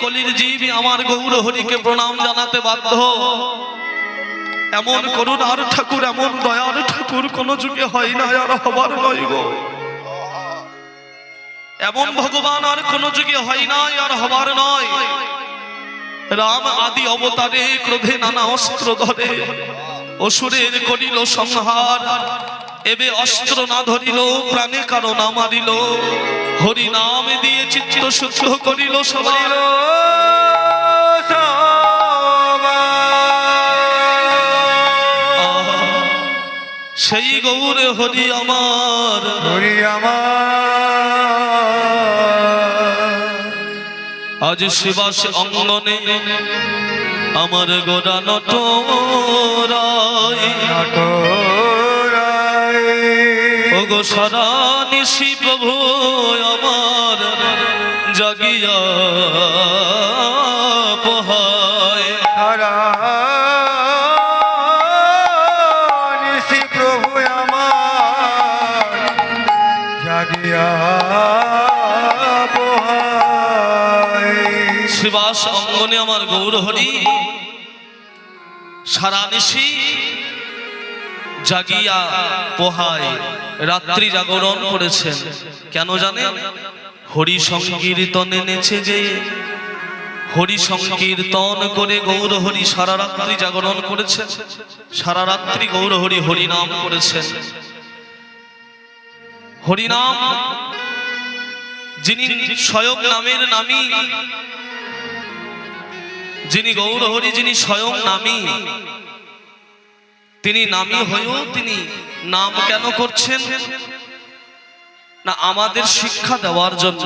কলির জীব আমার গৌর হরিকে প্রণাম জানাতে বাধ্য। এমন করুণার ঠাকুর, এমন দয়ার ঠাকুর কোন যুগে হয় না, আর হবার নয় গো। এমন ভগবান আর কোন যুগে হয় না, আর হবার নয়। রাম আদি অবতারে ক্রোধে নানা অস্ত্র ধরে অসুরের করিল সংহার। এবে অস্ত্র না ধরিল, প্রাণে কারো না মারিল, হরি নাম দিয়ে চিত্ত শুদ্ধ করিল সবার। সেই গৌর হরি আমার, হরি আমার। আজ শিবাস অঙ্গনে আমার গোরা নটরায়, ওগো সারা নিশি প্রভু আমার জাগিয়া পোহায়। সারা নিশি প্রভু আমার জাগিয়া পোহায়। শিবাস অঙ্গনে আমার গৌর হরি সারা নিশি জাগিয়া পোহায়, রাত্রি জাগরণ করেছেন। কেন জানেন? হরি সংকীর্তনে নেচে যে, হরি সংকীর্তন করে গৌর হরি সারা রাত্রি জাগরণ করেছেন। সারা রাত্রি গৌর হরি হরি নাম করেছেন। হরি নাম যিনি স্বয়ং নামের নামী, যিনি গৌর হরি, যিনি স্বয়ং নামী, তিনি নামী হয়েও তিনি নাম কেন করছেন না? আমাদের শিক্ষা দেওয়ার জন্য।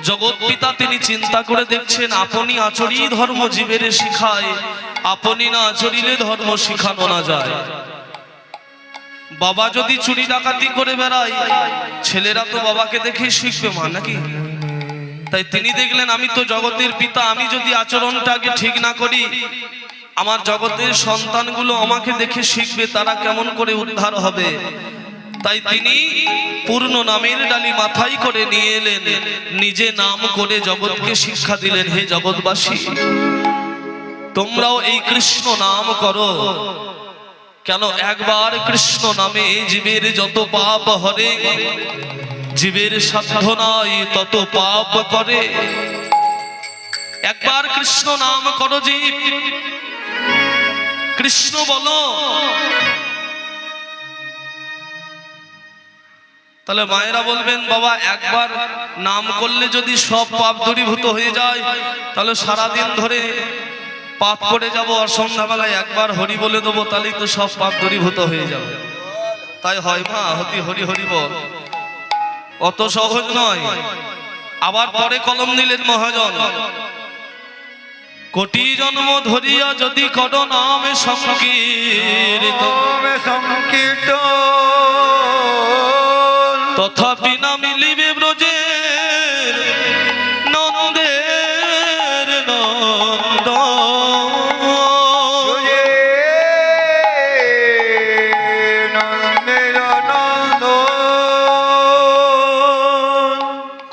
জগৎ পিতা তিনি চিন্তা করে দেখছেন, আপনি আচরি ধর্ম জীবের শিখায়, আপনি না আচরিলে ধর্ম শিখানো না যায়। বাবা যদি চুরি ডাকাতি করে বেড়ায়, ছেলেরা তো বাবাকে দেখেই শিখবে মা, নাকি? তাই তিনি দেখলেন আমি তো জগতের পিতা, আমি যদি আচরণটাকে ঠিক না করি, আমার জগতের সন্তানগুলো আমাকে দেখে শিখবে, তারা কেমন করে উদ্ধার হবে। তাই তিনি পূর্ণ নামের ডালি মাথায় করে নিয়ে এলেন, নিজে নাম করে জগৎকে শিক্ষা দিলেন। হে জগৎবাসী, তোমরাও এই কৃষ্ণ নাম করো। কেন? একবার কৃষ্ণ নামে জীবের যত পাপ হরে, জীবের সাধ্য নাই তত পাপ করে। একবার কৃষ্ণ নাম করো জীব, কৃষ্ণ বলো। তাহলে মায়েরা বলবেন, বাবা একবার নাম করলে যদি সব পাপ দূরীভূত হয়ে যায়, তাহলে সারাদিন ধরে পাপ করে যাব, আর সন্ধ্যাবেলায় একবার হরি বলে দেবো, তাহলেই তো সব পাপ দূরীভূত হয়ে যাবে। তাই হয় মা, হতি হরি হরি বল, অত সহজ নয়। আবার পরে কলম নিলেন মহাজন, কোটি জন্ম ধরিয়া যদি কর নামে সংকীর্তন, তথাপি না মিলিবে ব্রজের নন্দের নন্দন।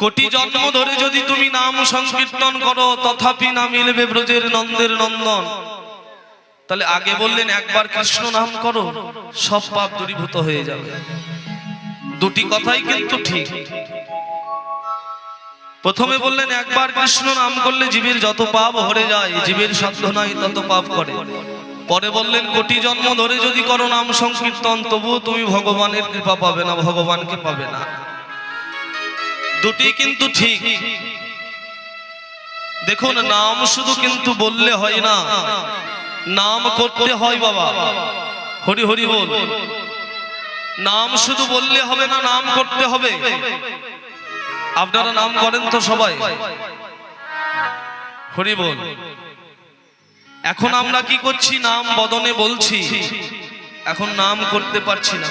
কোটি জন্ম ধরে যদি তুমি নাম সংকীর্তন করো, তথাপি না মিলবে ব্রজের নন্দের নন্দন। তাহলে আগে বললেন একবার কৃষ্ণ নাম করো, সব পাপ দূরীভূত হয়ে যাবে। দুটি কথাই কিন্তু ঠিক। প্রথমে বললেন একবার কৃষ্ণ নাম করলে জীবের যত পাপ হরে যায়, জীবের সাধ্য নাই তত পাপ করে। পরে বললেন কোটি জন্ম ধরে যদি করো নাম সংকীর্তন, তবুও তুমি ভগবানের কৃপা পাবে না, ভগবানকে পাবে না। দুটি কিন্তু ঠিক। দেখুন, নাম শুধু কিন্তু বললে হয় না, নাম করতে হয় বাবা। হরি হরি বল। নাম শুধু বললে হবে না, নাম করতে হবে। আপনারা নাম করেন তো সবাই? হরি বল। এখন আমরা কি করছি? নাম বদনে বলছি, এখন নাম করতে পারছি না।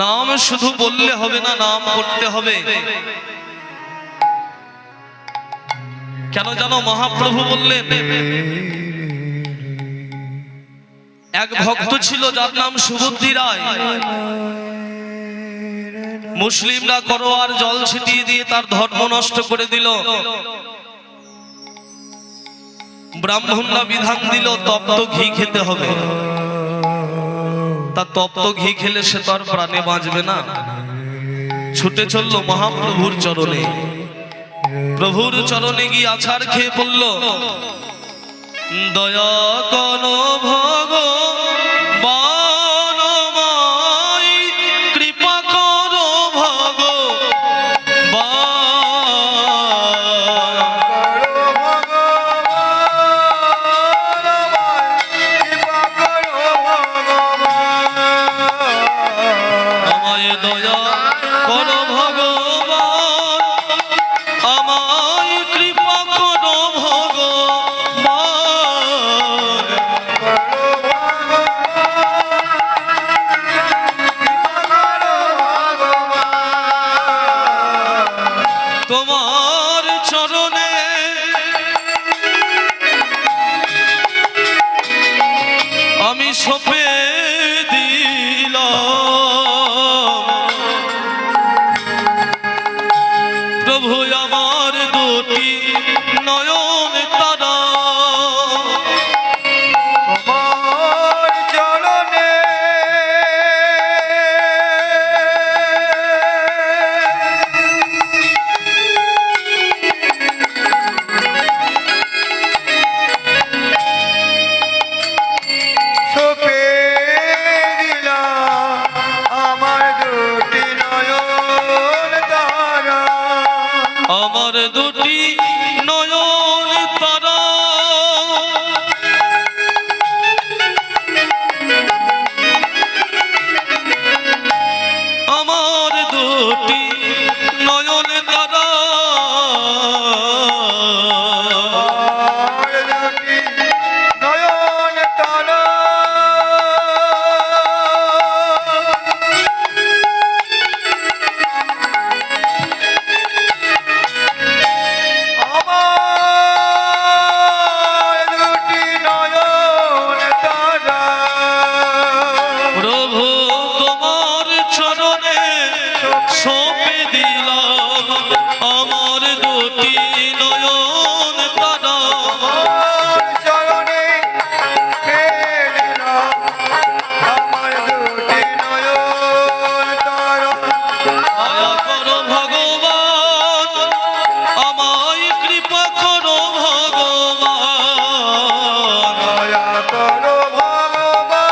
নাম শুধু বললে হবে না, নাম করতে হবে। কেন জানো? মহাপ্রভু বললেন, এক ভক্ত ছিল যার নাম সুবুদ্ধি রায়। মুসলিমরা করো আর জল ছিটিয়ে দিয়ে তার ধর্ম নষ্ট করে দিল। ব্রাহ্মণরা বিধান দিল তপ্ত ঘি খেতে হবে। তা তপ্ত ঘি খেলে সে তো আর প্রাণে বাঁচবে না, ছুটে চললো মহাপ্রভুর চরণে। প্রভুর চরণে গিয়ে আছাড় খেয়ে পড়ল, দয়া করো ভগবান আমায়, কৃপা করো আমায় দয়া করো ভগবান, আমায় কৃপা করো ভগবান। তোমার চরণে আমি সঁপে দিলাম, প্রভু আমার দুটি নয়ন তারা। তোমার চরণে সঁপে দিলাম আমার দুটি নয়ন তারা। আমার দুটি নয়ন তারা, আমার দুটি নয়ন তারা। আমার দুটি নয়ন তারা। আমার দুটি নয়ন তারা। প্রভু তোমার চরণে সঁপে দিলাম আমার দুটি নয়ন তারা। আমার চরণে দিলাম আমার দুটি নয়ন তারা। দয়া করো ভগবান, আমায় কৃপা করো ভগবান। দয়া করো ভগবান,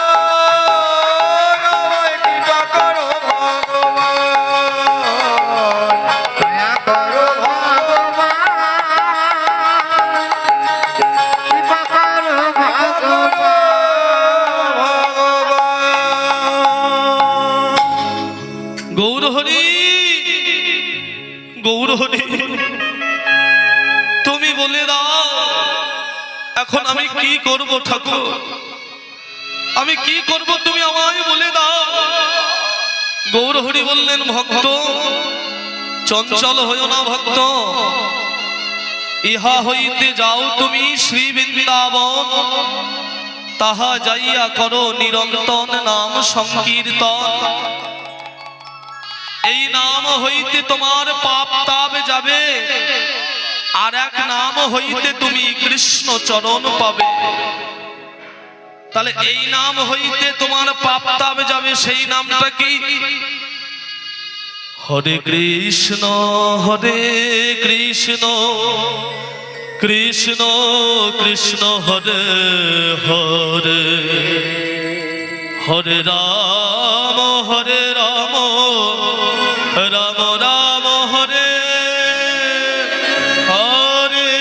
আমায় কৃপা করো ভগবান। দয়া করো ভগবান, কৃপা করো ভগবান। গৌর হরি, গৌর হরি, তুমি বলে দাও এখন আমি কি করব ঠাকুর, আমি কি করব তুমি আমায় বলে দাও। গৌর হরি বললেন, ভক্ত চঞ্চল হইও না ভক্ত, ইহা হইতে যাও তুমি শ্রী বৃন্দাবন, তাহা যাইয়া করো নিরন্তন নাম সংকীর্তন। এই নাম হইতে তোমার পাপ তাপ যাবে, আর এক নাম হইতে তুমি কৃষ্ণ চরণ পাবে। তাহলে এই নাম হইতে তোমার পাপ তাপ যাবে, সেই নামটা কি? হরে কৃষ্ণ কৃষ্ণ কৃষ্ণ হরে হরে, হরে রাম রাম রাম হরে হরে। হরে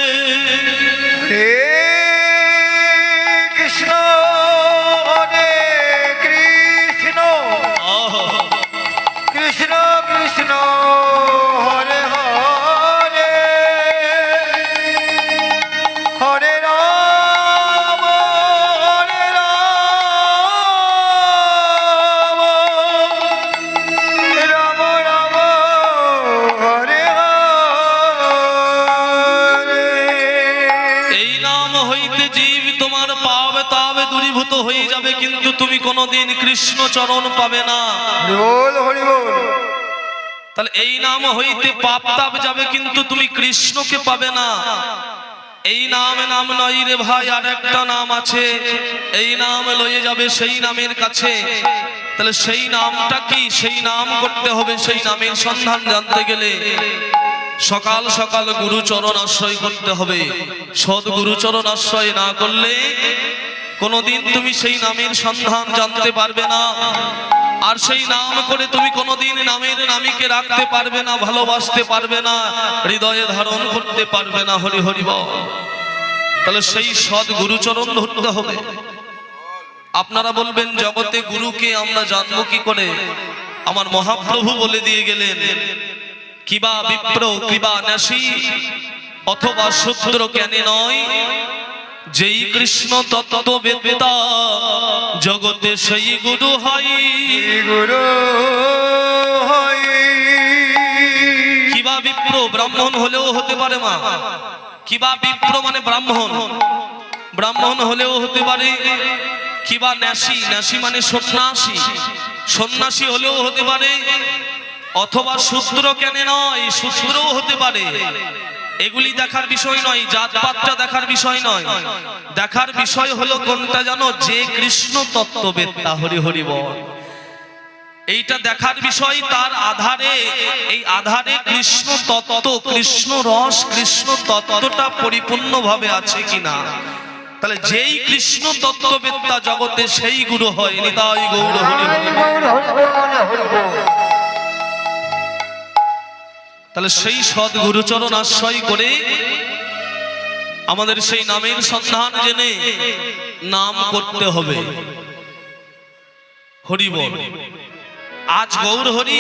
কৃষ্ণ হরে কৃষ্ণ, কৃষ্ণ কৃষ্ণ হরে হরে, হরে রাম রাম রাম হরে হরে। এই নাম হইতে জীব তোমার পাপ তাপ দূরীভূত হয়ে যাবে, কিন্তু তুমি কোনোদিন কৃষ্ণ চরণ পাবে না। হরি বল হরি বল। তাহলে এই নাম হইতে পাপ তাপ যাবে, কিন্তু তুমি কৃষ্ণকে পাবে না। এই নাম নয় রে ভাই, আর একটা নাম আছে, এই নাম লয়ে যাবে সেই নামের কাছে। তাহলে সেই নামটা কি? সেই নাম করতে হবে। সেই নামের সন্ধান জানতে গেলে সকাল সকাল গুরুচরণ আশ্রয় করতে হবে। সৎ গুরুচরণ আশ্রয় না করলে কোনোদিন তুমি সেই নামের সন্ধান জানতে পারবে না। আর সেই নাম করে তুমি কোনোদিন নামের নামীকে রাখতে পারবে না, ভালোবাসতে পারবে না, হৃদয়ে ধারণ করতে পারবে না। হরি হরি বল। তাহলে সেই সৎ গুরুচরণ ধরতে হবে। আপনারা বলবেন জগতে গুরুকে আমরা জানবো কি করে? আমার মহাপ্রভু বলে দিয়ে গেলেন, কিবা বিপ্র কিবা ন্যাসী অথবা শূদ্র জ্ঞানী নয়, যেই কৃষ্ণ তত্ত্ববেত্তা জগতে সেই গুরু হয়। গুরু হই। কিবা বিপ্র ব্রাহ্মণ হলেও হতে পারে মা। কিবা বিপ্র মানে ব্রাহ্মণ, ব্রাহ্মণ হলেও হতে পারে। কিবা ন্যাসী, ন্যাসী মানে সন্ন্যাসী, সন্ন্যাসী হলেও হতে পারে। অথবা শূদ্র কেন নয়, শূদ্রও হতে পারে। এগুলি দেখার বিষয় নয়, জাতপাতটা দেখার বিষয় নয়। দেখার বিষয় হলো কোনটা জানো? যে কৃষ্ণ তত্ত্ববেত্তা। হরি হরি বল। এইটা দেখার বিষয়। তার আধারে, এই আধারে কৃষ্ণ তত্ত্ব, কৃষ্ণ রস, কৃষ্ণ তত্ত্বটা পরিপূর্ণভাবে আছে কিনা। তাহলে যেই কৃষ্ণ তত্ত্ববেত্তা জগতে সেই গুরু হয়। নিতাই গৌর হরি হরি। তাহলে সেই সৎ গুরুচরণ আশ্রয় করে আমাদের সেই নামের সন্ধান জেনে নাম করতে হবে। হরি বল। আজ গৌর হরি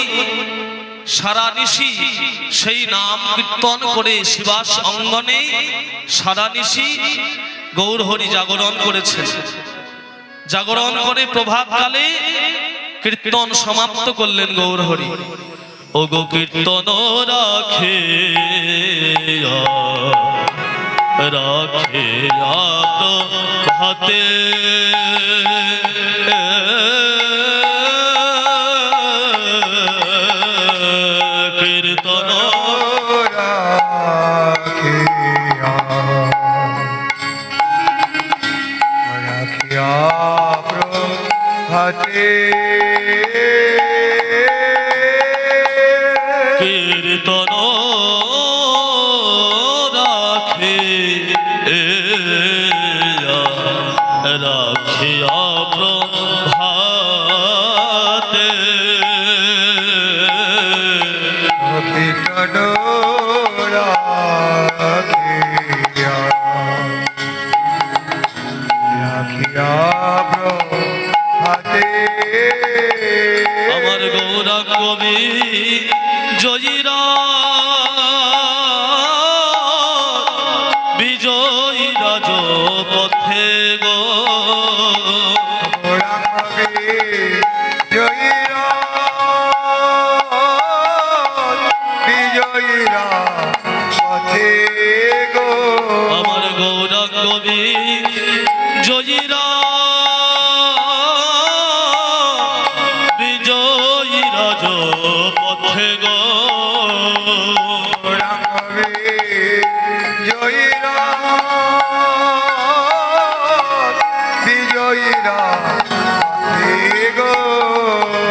সারা নিশি সেই নাম কীর্তন করে শিবাস অঙ্গনে সারা নিশি গৌর হরি জাগরণ করেছেন। জাগরণ করে প্রভাতকালে কীর্তন সমাপ্ত করলেন গৌর হরি। ও গো কীর্তন রাখে রাখে ভাতে কীর্তন রাখিয়া প্রভাতে কীর্তন রাখে রাখিয়া প্রভাতে কীর্তন রাখিয়া রাখিয়া প্রভাতে। আমার গৌরা কবি জয়ীরা বিজয়ী রাজ পথে গো বিজয়ীরা পথে গো। আমার গৌরা কবি জয়ীরা বিজয়ী রাজ পথে গো জয়ীরা বিজয়ীরা গো।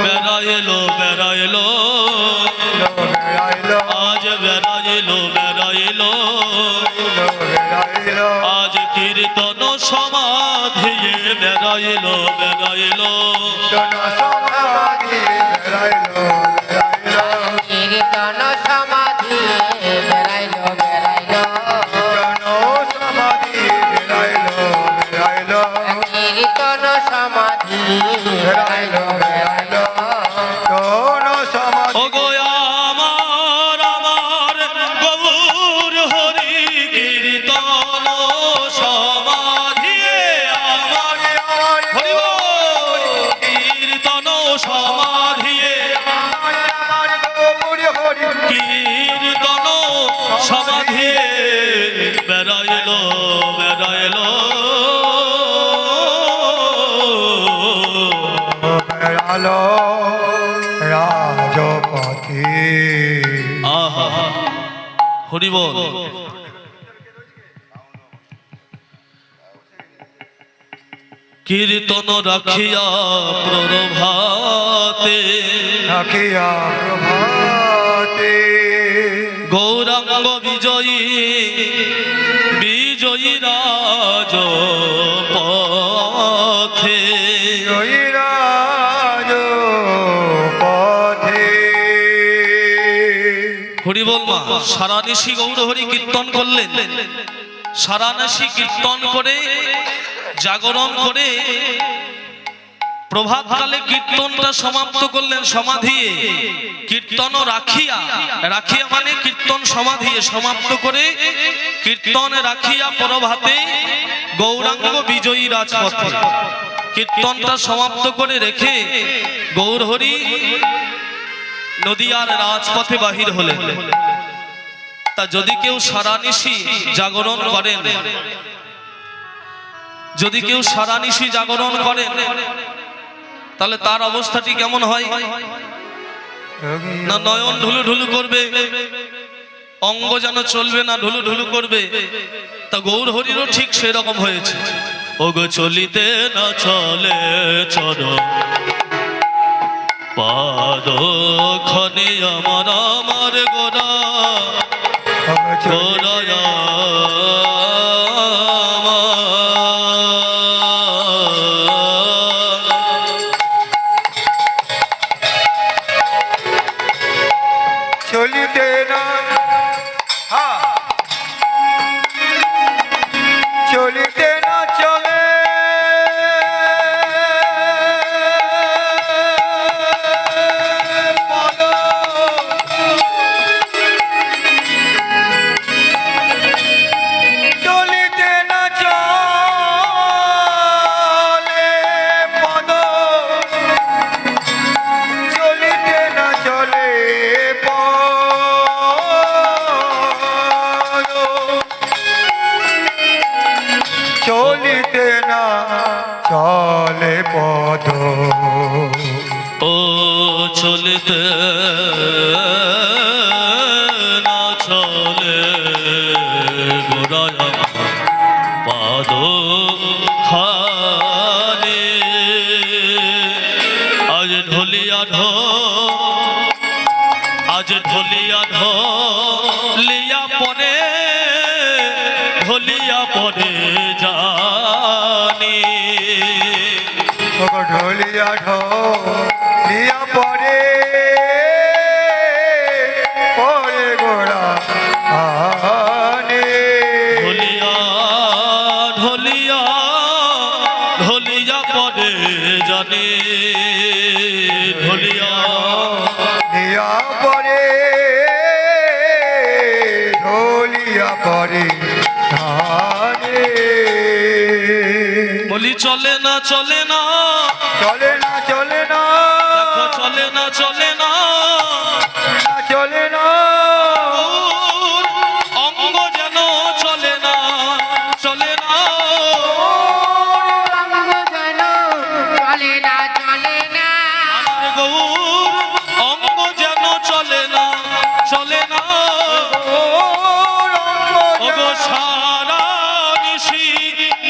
বেড়াইলো বেড়াইলো আজ বেড়াইলো বেড়াইলো আজ কীর্তন সমাধিয়ে বেড়াইলো বেড়াইলো কীর্তন সমাধি বেড়াইলো বেড়াইলো কীর্তন সমাধি বেড়াইলো বেড়াইলো ও গো আমার আমার গৌর হরি কীর্তন সমাধিয়ে আমার হরি বল। কীর্তন সমাধিয়ে কীর্তন সমাধিয়ে বেড়াইলো বেড়াইলো রাজপথে হরি বল। কীর্তন রাখিয়া প্রভাতে রাখিয়া প্রভাতে গৌরাঙ্গ বিজয়ী বিজয়ী রাজ পথে জয়রাজ পথে। হরি বল মা। সারা নিশি গৌর হরি কীর্তন করলেন, সারা নিশি কীর্তন করে জাগরণ করে প্রভাতকালে কীর্তনটা সমাপ্ত করলেন সমাধিয়ে। কীর্তন রাখিয়া, রাখিয়া মানে কীর্তন সমাধিয়ে সমাপ্ত করে কীর্তন রাখিয়া প্রভাতে গৌরাঙ্গ বিজয়ী রাজপথে কীর্তনটা সমাপ্ত করে রেখে গৌর হরি নদিয়ার রাজপথে বাহির হলেন। তা যদি কেউ সারা নিশি জাগরণ করেন, যদি কেউ সারা নিশি জাগরণ করেন, তাহলে তার অবস্থাটি কেমন হয়? না নয়ন ঢুলু ঢুলু করবে, অঙ্গ যেন চলবে না, ঢুলু ঢুলু করবে। তা গৌর হরিরও ঠিক সেরকম হয়েছে। ওগো চলিতে না চলে চল পাদ খনি আমার আমার গোরা গোরা চলিতে না চলিতে না চলে পদ চলিতে না চলে পদ চলিতে না চলে চলিতে না চলে পদ ও চলিতে না চলে গোরায়া পাদ খানে আজ ঢলিয়া আজ ঢলিয়া ঢলিয়া পরে ঢলিয়া পরে জানি ঢলিয়া ঢলিয়া পরে পরে গোড়া আনে ঢলিয়া ঢলিয়া ঢলিয়া পরে জানি ঢলিয়া ঢলিয়া পরে ঢলিয়া পরে ধানে বলি চলে না চলে না চলে না চলে না দেখো চলে না চলে না চলে না ওর অঙ্গ যেন চলে না চলে না অঙ্গ যেন চলে না চলে না আমার গৌর অঙ্গ যেন চলে না চলে না ওগো সারা নিশি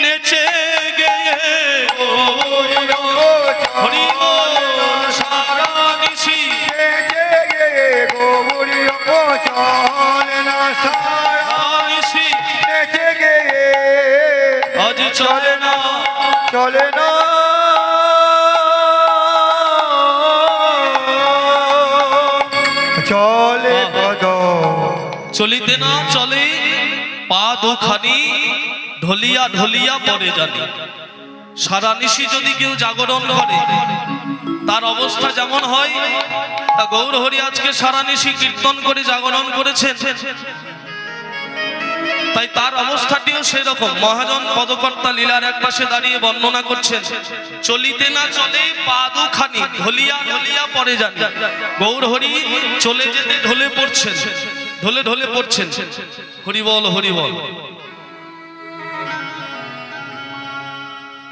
নেচে গেয়ে হরি বল সারা নিশি চলে না সারা নিশি নেচে গে আজ চলে না চলে না চলে পদ চলিতে না চলে পা দুখানি ঢলিয়া ঢলিয়া পরে জানি। সারা নিশি যদি কেউ জাগরণ করে তার অবস্থা যেমন হয়, তা গৌর হরি আজকে সারা নিশি কীর্তন করে জাগরণ করেছেন, তাই তার অবস্থাটিও সেরকম। মহাজন পদকর্তা লীলার এক পাশে দাঁড়িয়ে বর্ণনা করছেন, চলিতে না চলে পা দুখানি ঢলিয়া ঢলিয়া পরে জানি। গৌর হরি চলে যেতে ঢলে পড়ছেন, ঢলে ঢলে পড়ছেন। হরি বল হরি বল।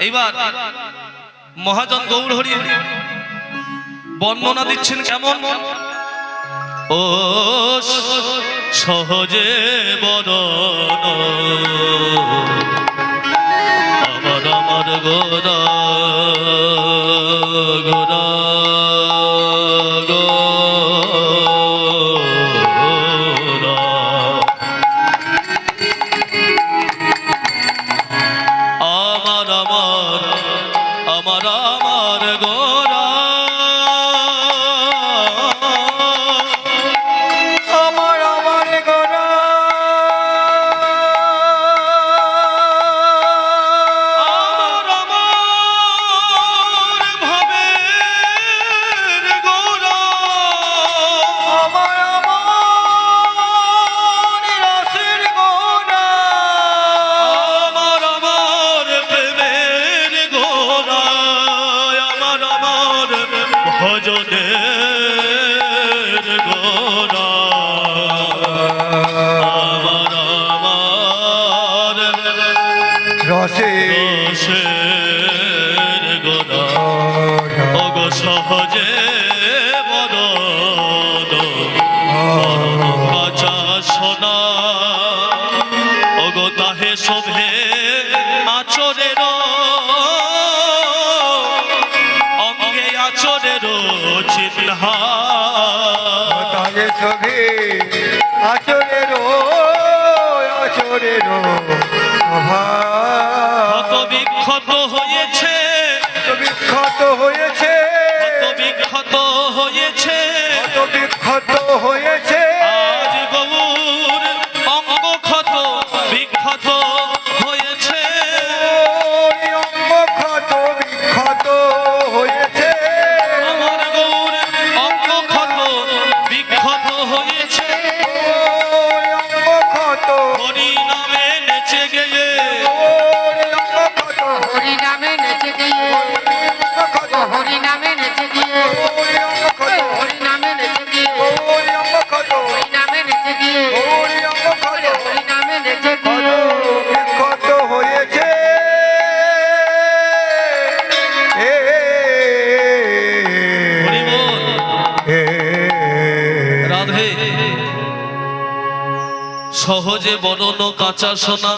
এইবার মহাজন গৌর হরি বর্ণনা দিচ্ছেন কেমন? ও সহজে বরণ আমার আমার গোরা গোরা গোরা আমার আমার আমার আমার গোরা আমার আমার গোরা আমার আমার ভাবের গোরা আমার আমার রসের গোরা আমার আমার প্রেমের গোরা আমার আমার ভজনের গোরা আমার আমার রসের রসের গোরা অগ সহজে বরণ কাঁচা সোনা অগ তাহে শোভে আচরের অঙ্গে আচরের চিহ্না তালে সবে আচরের আচরের ক্ষত বিক্ষত হয়েছে বিক্ষত হয়েছে বিক্ষত হয়েছে বিক্ষত হয়েছে আজ গৌর অঙ্গ ক্ষত বিক্ষত হয়েছে অঙ্গ ক্ষত বিক্ষত হয়েছে আমার গৌর অঙ্গ ক্ষত বিক্ষত হয়েছে অঙ্গ ক্ষত হরি নামে নেচে গেয়ে অঙ্গ ক্ষত হরি নামে নেচে গিয়ে হরি নামে নেচে গিয়ে অঙ্গ ক্ষত হরি নামে নেচে গিয়ে অঙ্গ ক্ষত হরি নামে নেচে গিয়ে অঙ্গ ক্ষত হরি নামে নেচে গিয়ে বিক্ষত হয়েছে হরি বল রাধে সহজে বরণ কাঁচা সোনা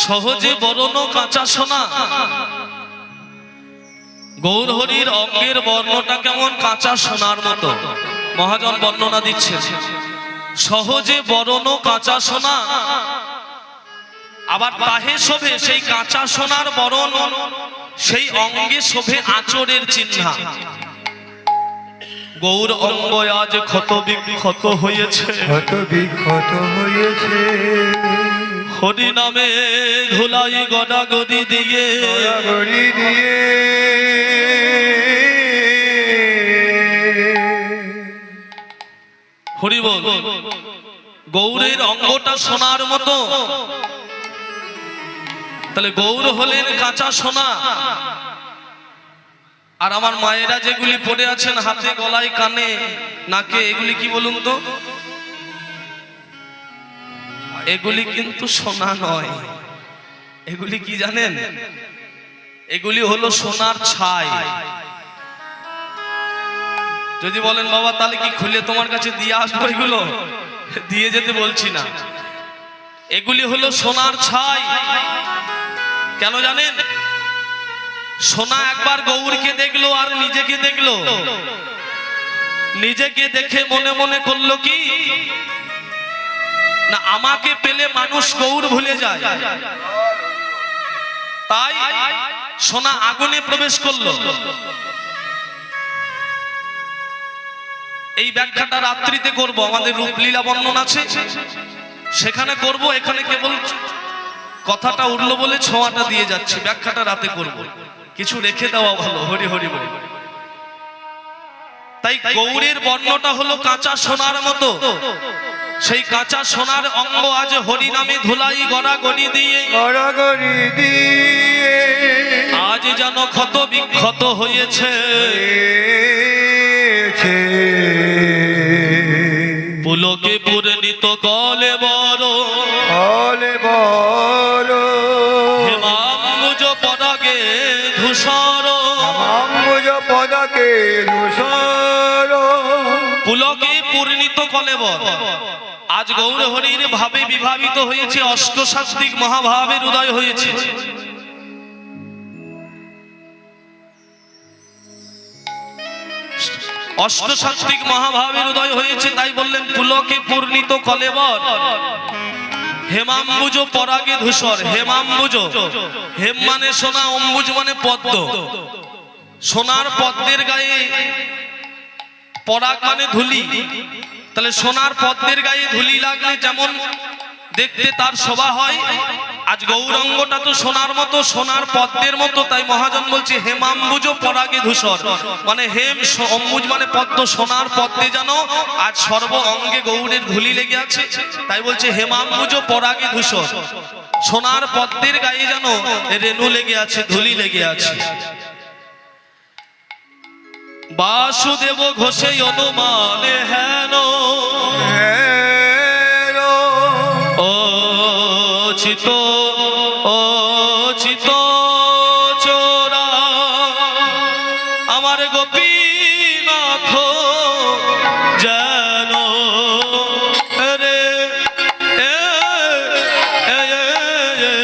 সহজে বরণ কাঁচা সোনা গৌর হরির অঙ্গের বর্ণটা কেমন কাঁচা সোনার মতো মহাজন বর্ণনা দিচ্ছে সহজে বরণ কাঁচা সোনা আবার তাহে শোভে সেই কাঁচা সোনার বরণ সেই অঙ্গে শোভে আচরের চিহ্ন গৌর অঙ্গ আজ ক্ষত বিক্ষত হয়েছে ক্ষত বিক্ষত হয়েছে হরি নামে ধুলাই গদাগদি দিয়ে গড়ি দিয়ে হরি বল গৌরের অঙ্গটা সোনার মতো তাহলে গৌর হলেন কাঁচা সোনা আর আমার মায়েরা যেগুলি পড়ে আছেন হাতে গলায় কানে নাকে এগুলি কি বলুন তো এগুলি কিন্তু সোনা নয় এগুলি কি জানেন এগুলি হলো সোনার ছাই যদি বলেন বাবা তাহলে কি খুলে তোমার কাছে দিয়ে আসবো এগুলো দিয়ে যেতে বলছি না এগুলি হলো সোনার ছাই কেন জানেন সোনা একবার গৌরকে দেখলো আর নিজেকে দেখলো নিজেকে দেখে মনে মনে করলো কি না আমাকে পেলে মানুষ গৌর ভুলে যায় তাই সোনা আগুনে প্রবেশ করলো এই ব্যাখ্যাটা রাত্রিতে করব আমাদের রূপলীলা বর্ণন আছে সেখানে করব এখানে কেবল কথাটা উঠলো বলে ছোঁয়াটা দিয়ে যাচ্ছে ব্যাখ্যাটা রাতে করব কিছু রেখে দেওয়া ভালো হরি হরি বল তাই গৌরের বর্ণটা হলো কাঁচা সোনার মতো সেই কাঁচা সোনার অঙ্গ আজ হরি নামে ধুলাই গড়াগড়ি দিয়ে গড়াগড়ি দিয়ে আজ যেন ক্ষত বিক্ষত হয়েছে পুলকে পূর্ণিত কলে বড় হলে বড় হেমাম্বুজ পদাগে ধূসর আম্বুজ পদাকে ধূসর কলেবর। আজ গৌর হরির ভাবে বিভাবিত হয়েছে, অষ্টসাত্ত্বিক মহাভাবের উদয় হয়েছে। অষ্টসাত্ত্বিক মহাভাবের উদয় হয়েছে, তাই বললেন পুলকে পূর্ণিত কলেবর, হেমাম্বুজ পরাগে ধূসর। হেমাম্বুজ, হেম মানে সোনা, অম্বুজ মানে পদ্ম। সোনার পদ্মের গায়ে পরাগ মানে ধুলি, তাহলে সোনার পদ্মের গায়ে ধুলি লাগলে যেমন দেখতে তার শোভা হয়, আজ গৌরাঙ্গটা তো সোনার মতো, সোনার পদ্মের মতো। তাই মহাজন বলছে হেমাম্বুজ পরাগে ধূসর, মানে হেম অম্বুজ মানে পদ্ম, সোনার পদ্মে যেন আজ সর্ব অঙ্গে গৌরের ধুলি লেগে আছে। তাই বলছে হেমাম্বুজ পরাগে ধূসর, সোনার পদ্মের গায়ে যেন রেণু লেগে আছে, ধুলি লেগে আছে। বাসুদেব ঘোষে অনুমানে হেন ও চিত, ও চিত চোরা আমার গোপীনাথ যেন রে এ, এ, এ, এ,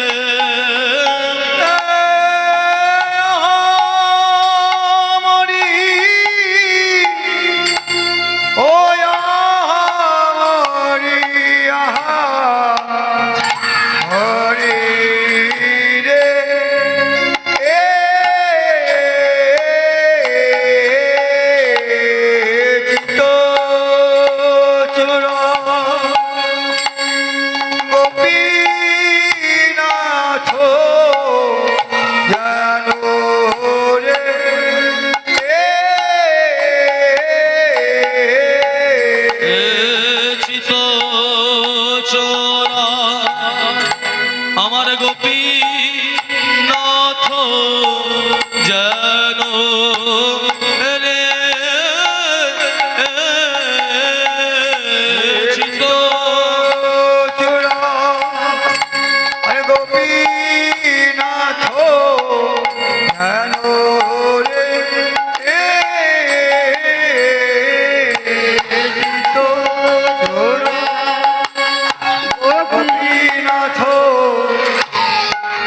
আমার গোপীনাথ যেন রে চিত চূড়া গোপীনাথ হেন রে গোপীনাথ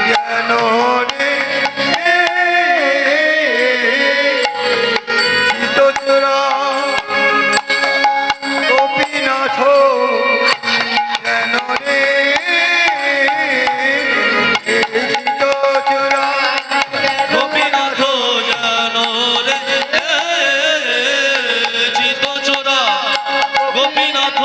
যেন রে চিতচূড়া গোপীনাথ যেন রে চিতচূড়া গোপীনাথ যেন রে চিত চোরা গোপীনাথ